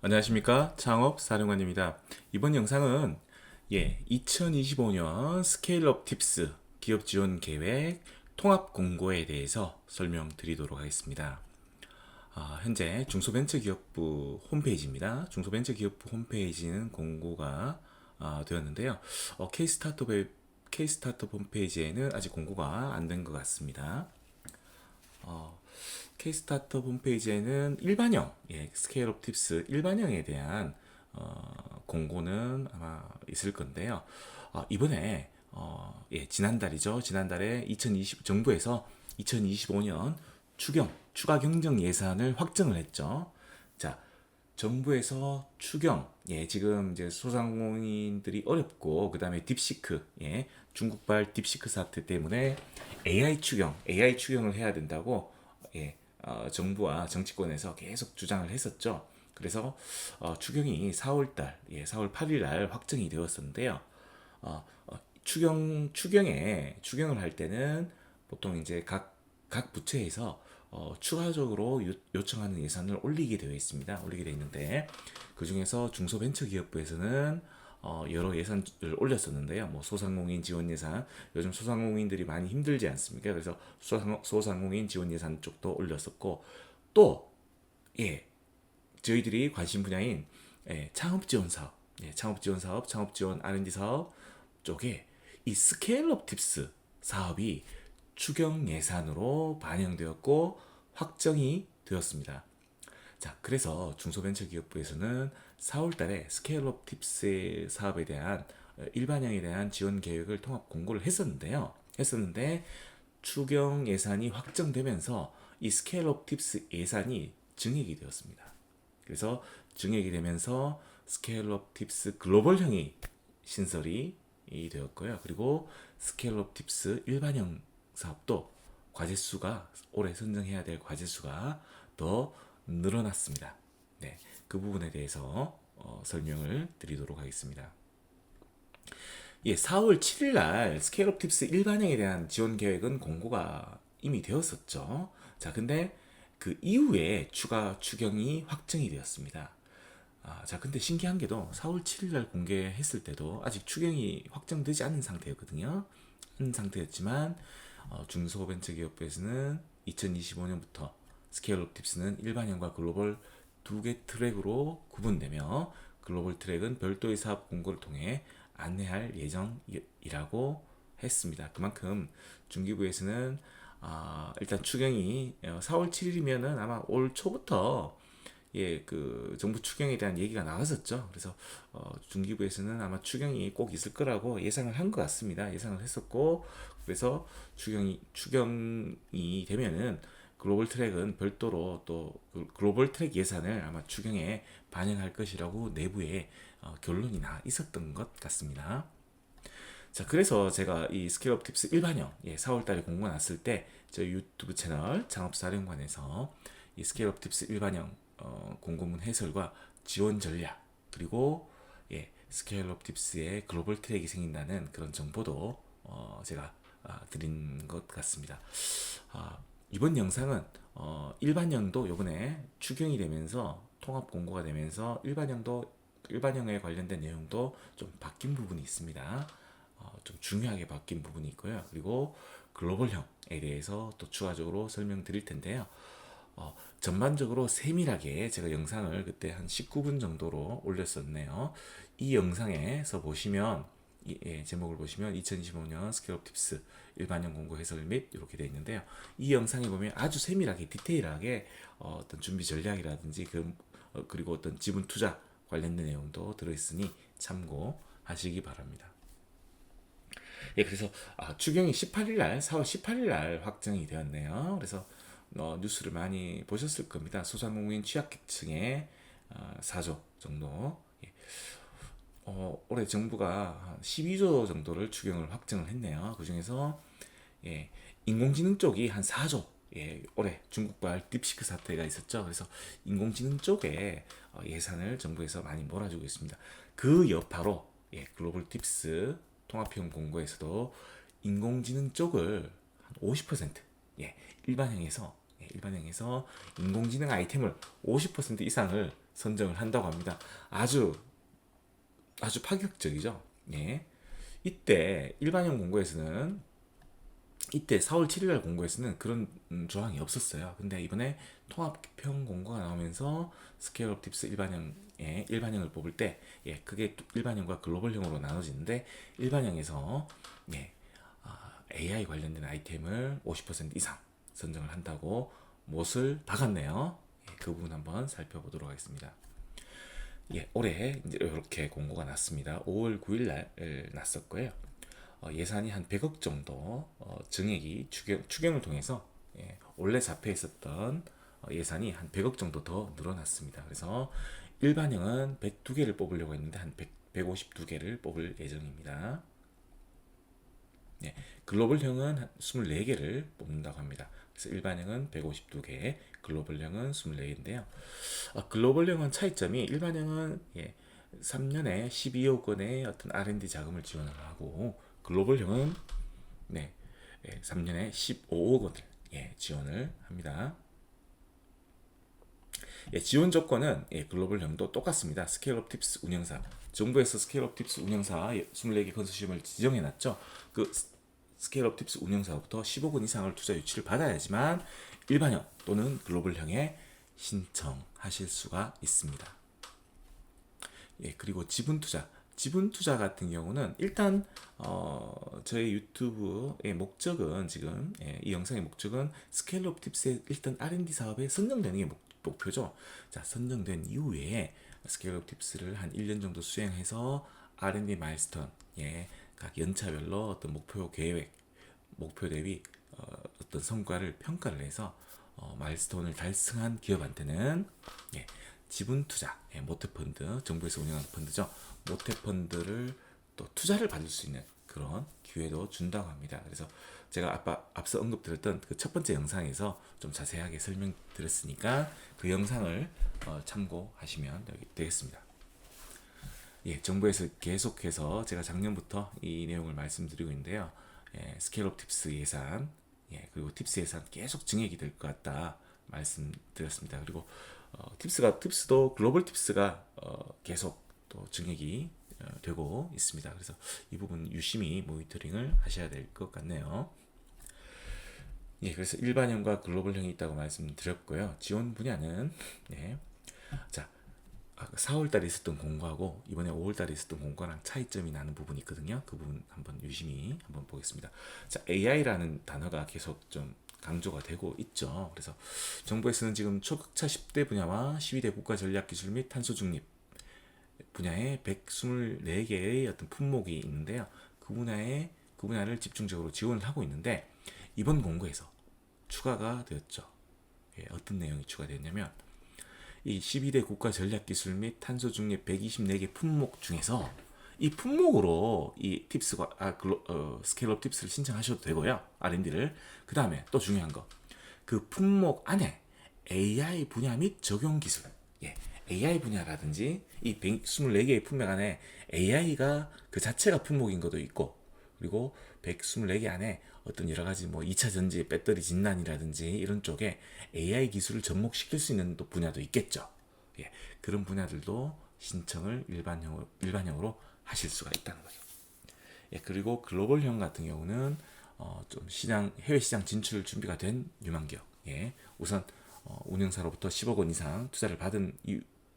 안녕하십니까, 창업사령관입니다. 이번 영상은 2025년 스케일업 팁스 기업 지원 계획 통합 공고에 대해서 설명드리도록 하겠습니다. 현재 중소벤처기업부 홈페이지입니다. 중소벤처기업부 홈페이지는 공고가 되었는데요. K스타트업 홈페이지에는 아직 공고가 안 된 것 같습니다. K스타트업 홈페이지에는 일반형, 스케일업 팁스 일반형에 대한 공고는 아마 있을 건데요. 이번에 지난달에 정부에서 2025년 추가 경정 예산을 확정을 했죠. 자, 정부에서 지금 이제 소상공인들이 어렵고, 그 다음에 딥시크, 중국발 딥시크 사태 때문에 AI 추경을 해야 된다고, 정부와 정치권에서 계속 주장을 했었죠. 그래서 추경이 4월 8일 날 확정이 되었었는데요. 추경을 할 때는 보통 이제 각 부처에서 추가적으로 요청하는 예산을 올리게 되어 있습니다. 올리게 되어 있는데, 그 중에서 중소벤처기업부에서는 여러 예산을 올렸었는데요. 뭐 소상공인 지원 예산, 요즘 소상공인들이 많이 힘들지 않습니까? 그래서 소상공인 지원 예산 쪽도 올렸었고, 또 저희들이 관심 분야인 창업 지원 사업, 창업 지원 R&D 사업 쪽에 이 스케일업 팁스 사업이 추경 예산으로 반영되었고 확정이 되었습니다. 자, 그래서 중소벤처기업부에서는 4월 달에 스케일업 팁스 사업에 대한 일반형에 대한 지원 계획을 통합 공고를 했었는데 추경 예산이 확정되면서 이 스케일업 팁스 예산이 증액이 되었습니다. 그래서 증액이 되면서 스케일업 팁스 글로벌형이 신설이 되었고요. 그리고 스케일업 팁스 일반형 사업도 올해 선정해야 될 과제수가 더 늘어났습니다. 네, 그 부분에 대해서 설명을 드리도록 하겠습니다. 4월 7일 날 스케일업 팁스 일반형에 대한 지원 계획은 공고가 이미 되었었죠. 자, 근데 그 이후에 추가 추경이 확정이 되었습니다. 자, 근데 신기한 게도 4월 7일 날 공개했을 때도 아직 추경이 확정되지 않은 상태였거든요. 한 상태였지만 중소벤처기업부에서는 2025년부터 스케일업 팁스는 일반형과 글로벌 두 개 트랙으로 구분되며, 글로벌 트랙은 별도의 사업 공고를 통해 안내할 예정이라고 했습니다. 그만큼 중기부에서는 일단 추경이 4월 7일이면은 아마 올 초부터 그 정부 추경에 대한 얘기가 나왔었죠. 그래서 중기부에서는 아마 추경이 꼭 있을 거라고 예상을 한 것 같습니다. 예상을 했었고, 그래서 추경이 되면은 글로벌 트랙은 별도로 또 글로벌 트랙 예산을 아마 추경에 반영할 것이라고 내부에 결론이 나 있었던 것 같습니다. 자, 그래서 제가 이 스케일업 팁스 일반형 4월 달에 공고가 났을 때 저희 유튜브 채널 창업사령관에서 이 스케일업 팁스 일반형 공고문 해설과 지원 전략, 그리고 스케일업 팁스의 글로벌 트랙이 생긴다는 그런 정보도 제가 드린 것 같습니다. 이번 영상은 일반형도 요번에 추경이 되면서 통합 공고가 되면서 일반형에 관련된 내용도 좀 바뀐 부분이 있습니다. 좀 중요하게 바뀐 부분이 있고요. 그리고 글로벌형에 대해서 또 추가적으로 설명드릴 텐데요. 전반적으로 세밀하게 제가 영상을 그때 한 19분 정도로 올렸었네요. 이 영상에서 보시면 제목을 보시면 2025년 스케일업 팁스 일반형 공고 해설 및 이렇게 되어 있는데요. 이 영상에 보면 아주 세밀하게 디테일하게 어떤 준비 전략이라든지 그리고 어떤 지분 투자 관련된 내용도 들어있으니 참고하시기 바랍니다. 그래서 추경이 4월 18일 날 확정이 되었네요. 그래서 뉴스를 많이 보셨을 겁니다. 소상공인 취약계층의 4조 정도. 올해 정부가 12조 정도를 추경을 확정을 했네요. 그 중에서 인공지능 쪽이 한 4조. 올해 중국발 딥시크 사태가 있었죠. 그래서 인공지능 쪽에 예산을 정부에서 많이 몰아주고 있습니다. 그 여파로 글로벌 팁스 통합형 공고에서도 인공지능 쪽을 한 50% 일반형에서 일반형에서 인공지능 아이템을 50% 이상을 선정을 한다고 합니다. 아주 파격적이죠. 예. 이때 일반형 공고에서는 이때 4월 7일 공고에서는 그런 조항이 없었어요. 근데 이번에 통합형 공고가 나오면서 스케일 업 팁스 일반형을 뽑을 때 그게 일반형과 글로벌형으로 나눠지는데 일반형에서 AI 관련된 아이템을 50% 이상 선정을 한다고 못을 박았네요. 그 부분 한번 살펴보도록 하겠습니다. 올해 이제 이렇게 공고가 났습니다. 5월 9일 날 났었고요. 예산이 한 100억 정도 증액이 추경을 통해서 원래 잡혀 있었던 예산이 한 100억 정도 더 늘어났습니다. 그래서 일반형은 102개를 뽑으려고 했는데 한 152개를 뽑을 예정입니다. 글로벌형은 한 24개를 뽑는다고 합니다. 그래서 일반형은 152개, 글로벌형은 24개인데요. 글로벌형은 차이점이 일반형은 3년에 12억 원의 어떤 R&D 자금을 지원을 하고 글로벌형은 3년에 15억 원을 지원을 합니다. 지원 조건은 글로벌형도 똑같습니다. 스케일업 팁스 운영사, 정부에서 스케일업 팁스 운영사 24개 컨소시엄을 지정해놨죠. 그 스케일업 팁스 운영사로부터 10억 원 이상을 투자 유치를 받아야지만 일반형 또는 글로벌형에 신청하실 수가 있습니다. 그리고 지분 투자 같은 경우는 일단 저희 유튜브의 목적은 지금 이 영상의 목적은 스케일업 팁스의 일단 R&D 사업에 선정되는 게 목표죠. 자, 선정된 이후에 스케일업 팁스를 한 1년 정도 수행해서 R&D 마일스톤, 각 연차별로 어떤 목표 계획, 목표 대비 어떤 성과를 평가를 해서 마일스톤을 달성한 기업한테는 지분 투자, 모태펀드, 정부에서 운영하는 펀드죠. 모태펀드를 또 투자를 받을 수 있는 그런 기회도 준다고 합니다. 그래서 제가 앞서 언급드렸던 그 첫 번째 영상에서 좀 자세하게 설명드렸으니까 그 영상을 참고하시면 되겠습니다. 정부에서 계속해서 제가 작년부터 이 내용을 말씀드리고 있는데요. 스케일업 팁스 예산, 그리고 팁스 예산 계속 증액이 될 것 같다 말씀드렸습니다. 그리고 팁스도 글로벌 팁스가 계속 또 증액이 되고 있습니다. 그래서 이 부분 유심히 모니터링을 하셔야 될 것 같네요. 그래서 일반형과 글로벌형이 있다고 말씀드렸고요. 지원 분야는 자, 4월달에 있었던 공고하고 이번에 5월달에 있었던 공고랑 차이점이 나는 부분이 있거든요. 그 부분 한번 유심히 한번 보겠습니다. 자, AI라는 단어가 계속 좀 강조가 되고 있죠. 그래서 정부에서는 지금 초극차 10대 분야와 12대 국가 전략 기술 및 탄소 중립 분야에 124개의 어떤 품목이 있는데요. 그 분야를 집중적으로 지원을 하고 있는데 이번 공고에서 추가가 되었죠. 어떤 내용이 추가되었냐면 이 12대 국가 전략 기술 및 탄소 중립 124개 품목 중에서 이 품목으로 이 스케일업 팁스를 신청하셔도 되고요. R&D를. 그 다음에 또 중요한 거. 그 품목 안에 AI 분야 및 적용 기술. AI 분야라든지 이 124개의 품목 안에 AI가 그 자체가 품목인 것도 있고 그리고 124개 안에 어떤 여러 가지 2차 전지, 배터리 진단이라든지 이런 쪽에 AI 기술을 접목시킬 수 있는 또 분야도 있겠죠. 그런 분야들도 신청을 일반형으로 하실 수가 있다는 거죠. 그리고 글로벌형 같은 경우는 좀 해외 시장 진출 준비가 된 유망기업. 우선 운영사로부터 10억 원 이상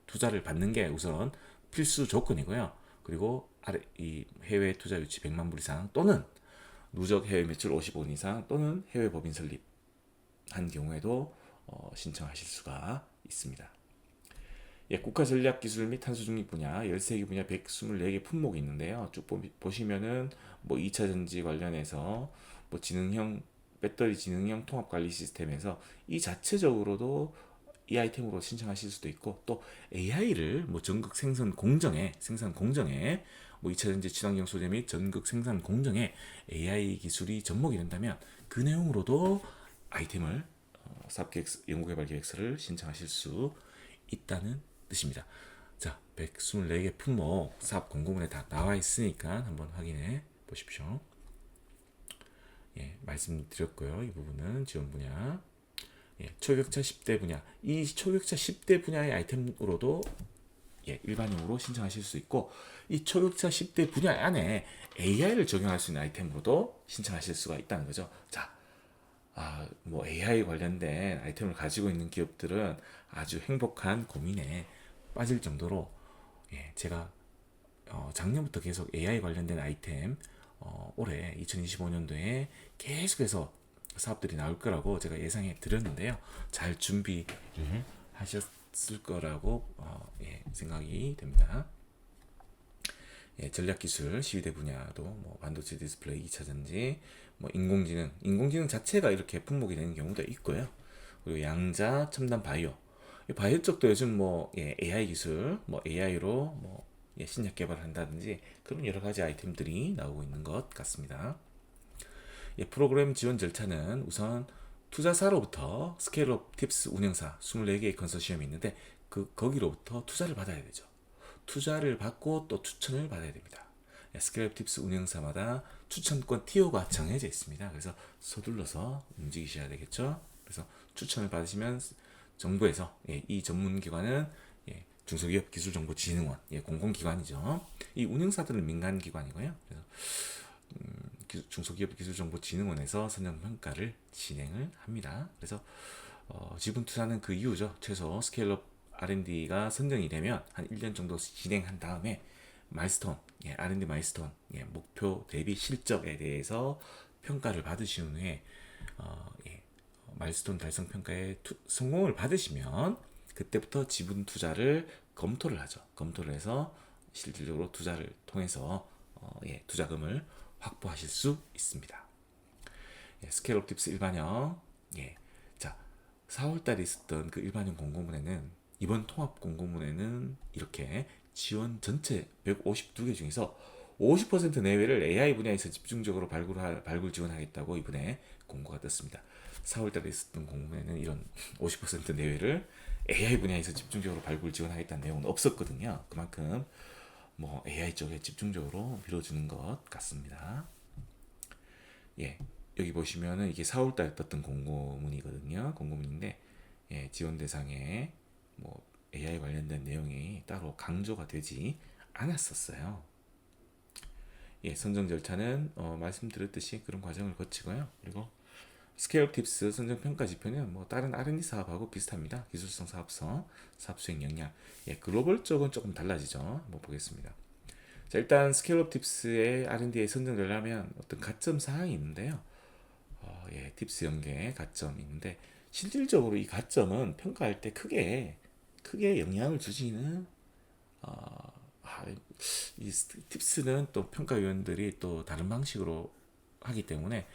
투자를 받는 게 우선 필수 조건이고요. 그리고 이 해외 투자 유치 100만 불 이상 또는 누적 해외 매출 50억 원 이상 또는 해외 법인 설립한 경우에도 신청하실 수가 있습니다. 국가 전략 기술 및 탄소 중립 분야 13개 분야 124개 품목이 있는데요. 쭉 보시면은 2차 전지 관련해서 배터리 지능형 통합 관리 시스템에서 이 자체적으로도 이 아이템으로 신청하실 수도 있고 또 AI를 전극 생산 공정에 2차 전지 친환경 소재 및 전극 생산 공정에 AI 기술이 접목이 된다면 그 내용으로도 아이템을 연구개발 계획서를 신청하실 수 있다는 뜻입니다. 자, 124개 품목 사업 공고문에 다 나와 있으니까 한번 확인해 보십시오. 말씀드렸고요. 이 부분은 지원 분야. 초격차 10대 분야, 이 초격차 10대 분야의 아이템으로도 일반용으로 신청하실 수 있고, 이 초격차 10대 분야 안에 AI를 적용할 수 있는 아이템으로도 신청하실 수가 있다는 거죠. 자, 뭐 AI 관련된 아이템을 가지고 있는 기업들은 아주 행복한 고민에 빠질 정도로, 제가 작년부터 계속 AI 관련된 아이템, 올해 2025년도에 계속해서 사업들이 나올 거라고 제가 예상해 드렸는데요. 잘 준비를 하셨을 거라고 생각이 됩니다. 전략기술 시위대 분야도 뭐 반도체 디스플레이 2차전지, 뭐 인공지능 자체가 이렇게 품목이 되는 경우도 있고요. 그리고 양자, 첨단 바이오, 이 바이오 쪽도 요즘 뭐 AI 기술, 뭐 AI로 뭐 신약 개발을 한다든지 그런 여러 가지 아이템들이 나오고 있는 것 같습니다. 프로그램 지원 절차는 우선 투자사로부터 스케일업 팁스 운영사 24개의 컨소시엄이 있는데 거기로부터 투자를 받아야 되죠. 투자를 받고 또 추천을 받아야 됩니다. 스케일업 팁스 운영사마다 추천권 티오가 정해져 있습니다. 그래서 서둘러서 움직이셔야 되겠죠. 그래서 추천을 받으시면 정부에서 이 전문기관은 중소기업기술정보진흥원 공공기관이죠. 이 운영사들은 민간기관이고요. 그래서 중소기업기술정보진흥원에서 선정평가를 진행을 합니다. 그래서 지분투자는 그 이후죠. 최소 스케일업 R&D가 선정이 되면 한 1년 정도 진행한 다음에 마일스톤, R&D 마일스톤, 목표 대비 실적에 대해서 평가를 받으신 후에 마일스톤 달성 평가에 성공을 받으시면 그때부터 지분 투자를 검토를 하죠. 검토를 해서 실질적으로 투자를 통해서 투자금을 확보하실 수 있습니다. 스케일업 팁스 일반형. 자, 4월달에 있었던 그 일반형 공고문에는, 이번 통합 공고문에는 이렇게 지원 전체 152개 중에서 50% 내외를 AI 분야에서 집중적으로 발굴 지원하겠다고 이번에 공고가 떴습니다. 4월달에 있었던 공고문에는 이런 50% 내외를 AI 분야에서 집중적으로 발굴 지원하겠다는 내용은 없었거든요. 그만큼 뭐 AI 쪽에 집중적으로 밀어주는 것 같습니다. 여기 보시면은 이게 4월달에 떴던 공고문이거든요. 공고문인데 지원 대상에 뭐 AI 관련된 내용이 따로 강조가 되지 않았었어요. 선정 절차는 말씀드렸듯이 그런 과정을 거치고요. 그리고 스케일업 팁스 선정 평가 지표는 뭐 다른 R&D 사업하고 비슷합니다. 기술성, 사업성, 사업 수행 역량. 글로벌 쪽은 조금 달라지죠. 한번 보겠습니다. 자, 일단 스케일업 팁스의 R&D에 선정되려면 어떤 가점 사항이 있는데요. 팁스 연계 가점이 있는데, 실질적으로 이 가점은 평가할 때 크게 영향을 주지는 이 팁스는 또 평가위원들이 또 다른 방식으로 하기 때문에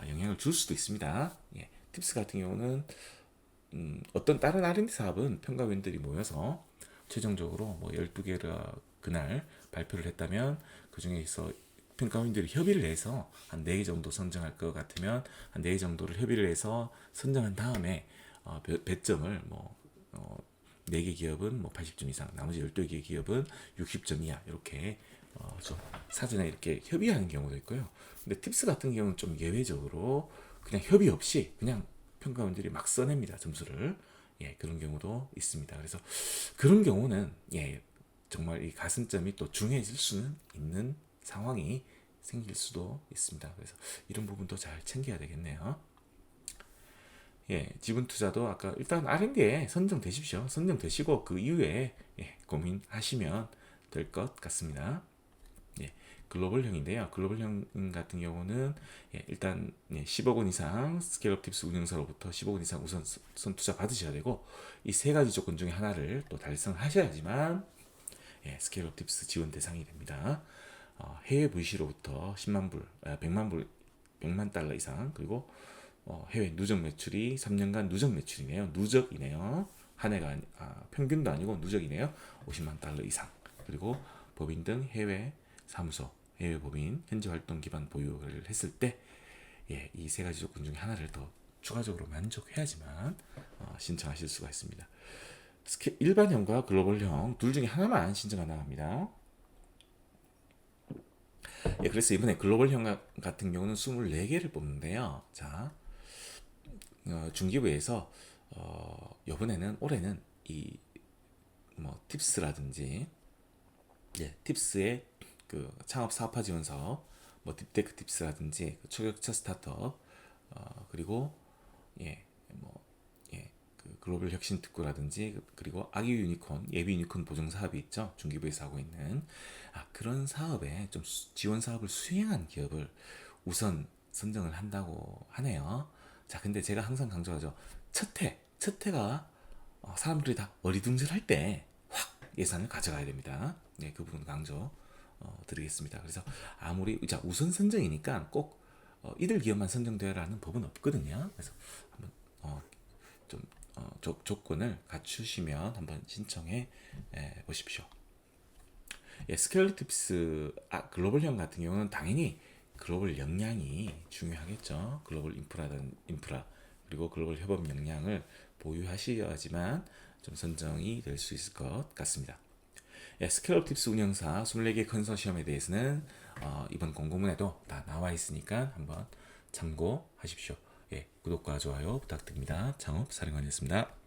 영향을 줄 수도 있습니다. 팁스 같은 경우는 어떤 다른 R&D 사업은 평가위원들이 모여서 최종적으로 뭐 12개를 그날 발표를 했다면 그 중에서 평가위원들이 협의를 해서 한 4개 정도 선정할 것 같으면 한 4개 정도를 협의를 해서 선정한 다음에 배점을 뭐 4개 기업은 뭐 80점 이상, 나머지 12개 기업은 60점 이하, 이렇게 좀 사전에 이렇게 협의하는 경우도 있고요. 근데 팁스 같은 경우는 좀 예외적으로 그냥 협의 없이 그냥 평가원들이 막 써냅니다, 점수를. 그런 경우도 있습니다. 그래서 그런 경우는 정말 이 가산점이 또 중요해질 수는 있는 상황이 생길 수도 있습니다. 그래서 이런 부분도 잘 챙겨야 되겠네요. 지분 투자도 아까 일단 R&D에 선정되십시오. 선정되시고 그 이후에 고민하시면 될 것 같습니다. 글로벌형인데요. 글로벌형 같은 경우는 일단 10억 원 이상 스케일업 팁스 운영사로부터 10억 원 이상 우선 투자 받으셔야 되고, 이 세 가지 조건 중에 하나를 또 달성하셔야지만 스케일업 팁스 지원 대상이 됩니다. 해외 VC로부터 10만 불, 100만 달러 이상, 그리고 해외 누적 매출이 3년간 누적 매출이네요. 누적이네요. 한 해가 평균도 아니고 누적이네요. 50만 달러 이상. 그리고 법인 등 해외 사무소, 해외 법인 현지 활동 기반 보유를 했을 때 이 세 가지 조건 중에 하나를 더 추가적으로 만족해야지만 신청하실 수가 있습니다. 일반형과 글로벌형 둘 중에 하나만 신청 가능합니다. 그래서 이번에 글로벌형 같은 경우는 24개를 뽑는데요. 자, 중기부에서 이번에는 올해는 이 뭐 팁스라든지 팁스의 그 창업 사업화 지원 사업, 뭐 딥테크 팁스라든지 그 초격차 스타트업, 그리고 뭐 그 글로벌 혁신 특구라든지 그리고 아기 유니콘, 예비 유니콘 보증 사업이 있죠. 중기부에서 하고 있는 그런 사업에 좀 지원 사업을 수행한 기업을 우선 선정을 한다고 하네요. 자, 근데 제가 항상 강조하죠. 첫 해가 사람들이 다 어리둥절할 때 확 예산을 가져가야 됩니다. 네, 그 부분 강조 드리겠습니다. 그래서 아무리 자 우선 선정이니까 꼭 이들 기업만 선정되라는 법은 없거든요. 그래서 한번 좀 조건을 갖추시면 한번 신청해 보십시오. 스케일러 팁스 글로벌형 같은 경우는 당연히 글로벌 역량이 중요하겠죠. 글로벌 인프라 그리고 글로벌 협업 역량을 보유하셔야지만 좀 선정이 될 수 있을 것 같습니다. 스케일러 팁스 운영사 24개 컨소시엄에 대해서는 이번 공고문에도 다 나와 있으니까 한번 참고하십시오. 구독과 좋아요 부탁드립니다. 창업사령관이었습니다.